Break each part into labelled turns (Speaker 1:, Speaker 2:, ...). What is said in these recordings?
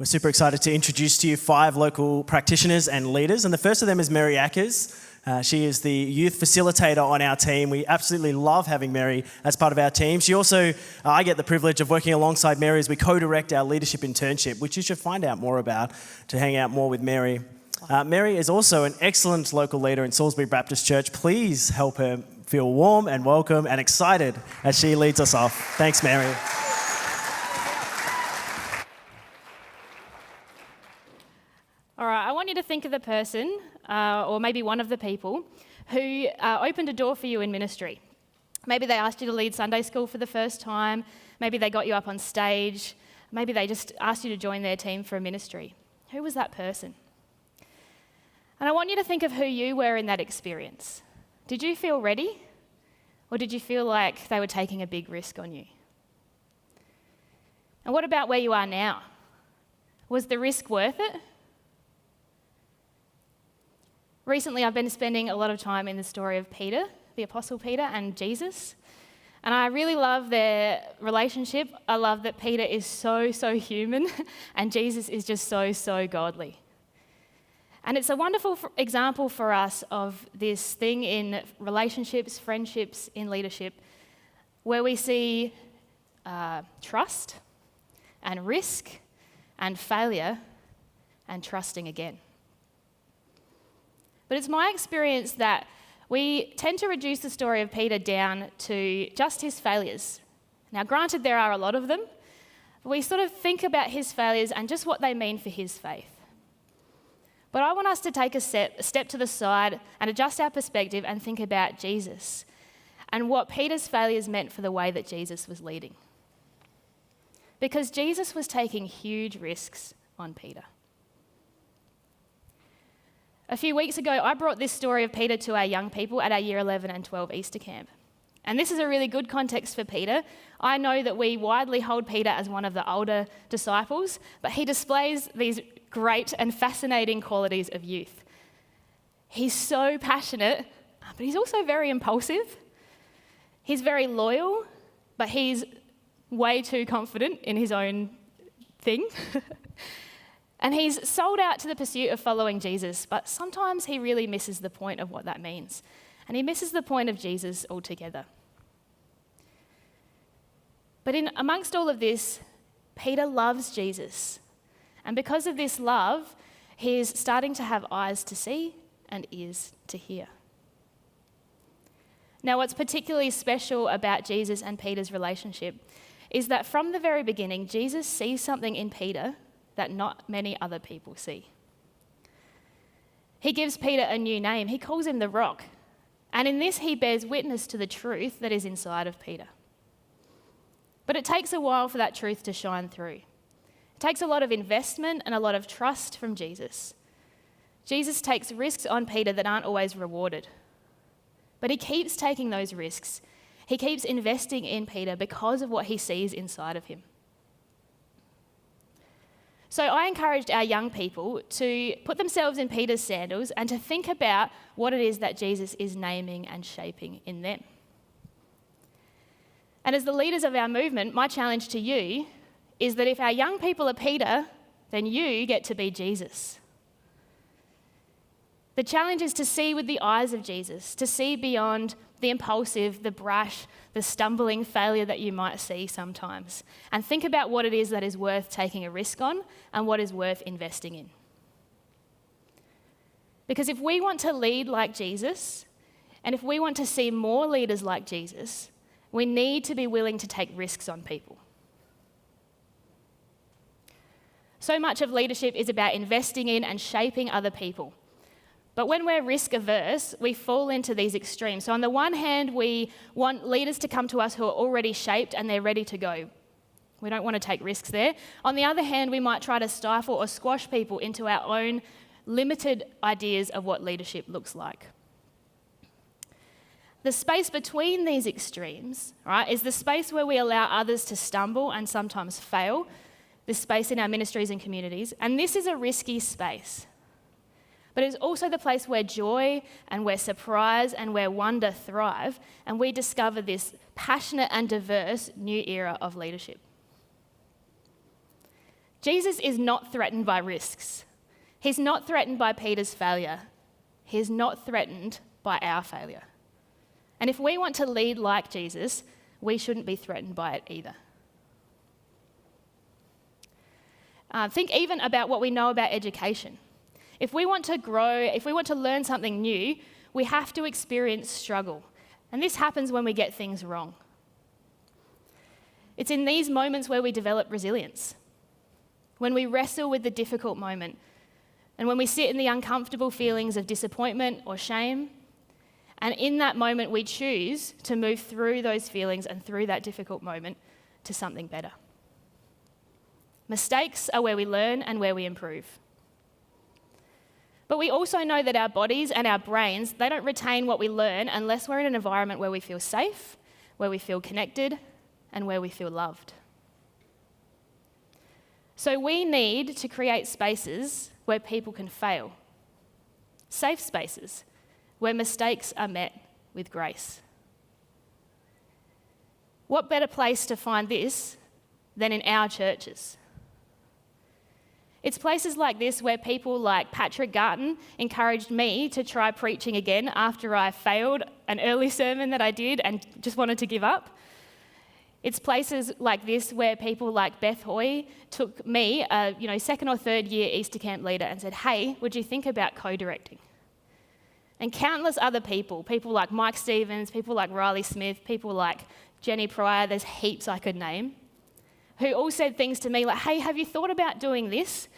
Speaker 1: We're super excited to introduce to you 5 local practitioners and leaders. And the first of them is Mary Ackers. She is the youth facilitator on our team. We absolutely love having Mary as part of our team. She also, I get the privilege of working alongside Mary as we co-direct our leadership internship, which you should find out more about to hang out more with Mary. Mary is also an excellent local leader in Salisbury Baptist Church. Please help her feel warm and welcome and excited as she leads us off. Thanks, Mary.
Speaker 2: All right, I want you to think of the person, or maybe one of the people, who opened a door for you in ministry. Maybe they asked you to lead Sunday school for the first time. Maybe they got you up on stage. Maybe they just asked you to join their team for a ministry. Who was that person? And I want you to think of who you were in that experience. Did you feel ready? Or did you feel like they were taking a big risk on you? And what about where you are now? Was the risk worth it? Recently, I've been spending a lot of time in the story of Peter, the Apostle Peter, and Jesus. And I really love their relationship. I love that Peter is so human, and Jesus is just so godly. And it's a wonderful example for us of this thing in relationships, friendships, in leadership, where we see trust and risk and failure and trusting again. But it's my experience that we tend to reduce the story of Peter down to just his failures. Now, granted, there are a lot of them, but we sort of think about his failures and just what they mean for his faith. But I want us to take a step to the side and adjust our perspective and think about Jesus and what Peter's failures meant for the way that Jesus was leading. Because Jesus was taking huge risks on Peter. A few weeks ago, I brought this story of Peter to our young people at our Year 11 and 12 Easter camp. And this is a really good context for Peter. I know that we widely hold Peter as one of the older disciples, but he displays these great and fascinating qualities of youth. He's so passionate, but he's also very impulsive. He's very loyal, but he's way too confident in his own thing. And he's sold out to the pursuit of following Jesus, but sometimes he really misses the point of what that means. And he misses the point of Jesus altogether. But amongst all of this, Peter loves Jesus. And because of this love, he is starting to have eyes to see and ears to hear. Now, what's particularly special about Jesus and Peter's relationship is that from the very beginning, Jesus sees something in Peter that not many other people see. He gives Peter a new name. He calls him the Rock. And in this, he bears witness to the truth that is inside of Peter. But it takes a while for that truth to shine through. It takes a lot of investment and a lot of trust from Jesus. Jesus takes risks on Peter that aren't always rewarded. But he keeps taking those risks. He keeps investing in Peter because of what he sees inside of him. So I encouraged our young people to put themselves in Peter's sandals and to think about what it is that Jesus is naming and shaping in them. And as the leaders of our movement, my challenge to you is that if our young people are Peter, then you get to be Jesus. The challenge is to see with the eyes of Jesus, to see beyond the impulsive, the brash, the stumbling failure that you might see sometimes, and think about what it is that is worth taking a risk on and what is worth investing in. Because if we want to lead like Jesus, and if we want to see more leaders like Jesus, we need to be willing to take risks on people. So much of leadership is about investing in and shaping other people. But when we're risk averse, we fall into these extremes. So on the one hand, we want leaders to come to us who are already shaped and they're ready to go. We don't want to take risks there. On the other hand, we might try to stifle or squash people into our own limited ideas of what leadership looks like. The space between these extremes, right, is the space where we allow others to stumble and sometimes fail, this space in our ministries and communities. And this is a risky space. But it's also the place where joy and where surprise and where wonder thrive, and we discover this passionate and diverse new era of leadership. Jesus is not threatened by risks. He's not threatened by Peter's failure. He's not threatened by our failure. And if we want to lead like Jesus, we shouldn't be threatened by it either. Think even about what we know about education. If we want to grow, if we want to learn something new, we have to experience struggle. And this happens when we get things wrong. It's in these moments where we develop resilience, when we wrestle with the difficult moment, and when we sit in the uncomfortable feelings of disappointment or shame. And in that moment, we choose to move through those feelings and through that difficult moment to something better. Mistakes are where we learn and where we improve. But we also know that our bodies and our brains, they don't retain what we learn unless we're in an environment where we feel safe, where we feel connected, and where we feel loved. So we need to create spaces where people can fail. Safe spaces where mistakes are met with grace. What better place to find this than in our churches? It's places like this where people like Patrick Garton encouraged me to try preaching again after I failed an early sermon that I did and just wanted to give up. It's places like this where people like Beth Hoy took me, a second or third year Easter camp leader, and said, "Hey, would you think about co-directing?" And countless other people like Mike Stevens, people like Riley Smith, people like Jenny Pryor, there's heaps I could name, who all said things to me like, "Hey, have you thought about doing this?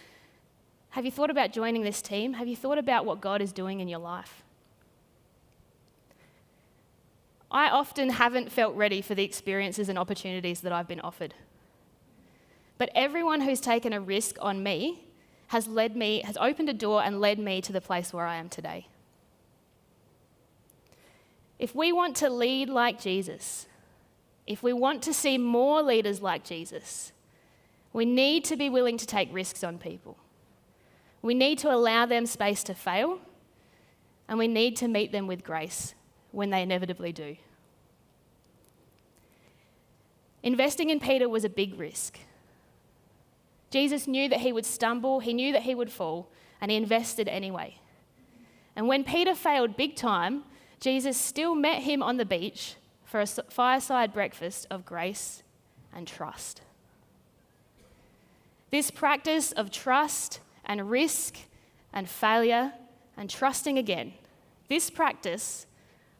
Speaker 2: Have you thought about joining this team? Have you thought about what God is doing in your life?" I often haven't felt ready for the experiences and opportunities that I've been offered. But everyone who's taken a risk on me has opened a door and led me to the place where I am today. If we want to lead like Jesus, if we want to see more leaders like Jesus, we need to be willing to take risks on people. We need to allow them space to fail, and we need to meet them with grace when they inevitably do. Investing in Peter was a big risk. Jesus knew that he would stumble, he knew that he would fall, and he invested anyway. And when Peter failed big time, Jesus still met him on the beach for a fireside breakfast of grace and trust. This practice of trust and risk and failure and trusting again, this practice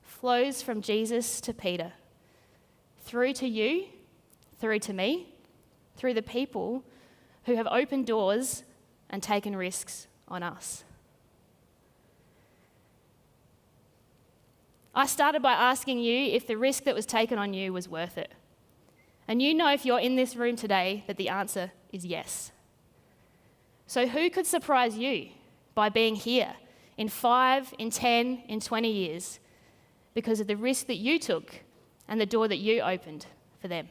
Speaker 2: flows from Jesus to Peter, through to you, through to me, through the people who have opened doors and taken risks on us. I started by asking you if the risk that was taken on you was worth it. And you know, if you're in this room today, that the answer is yes. So who could surprise you by being here in 5, in 10, in 20 years because of the risk that you took and the door that you opened for them?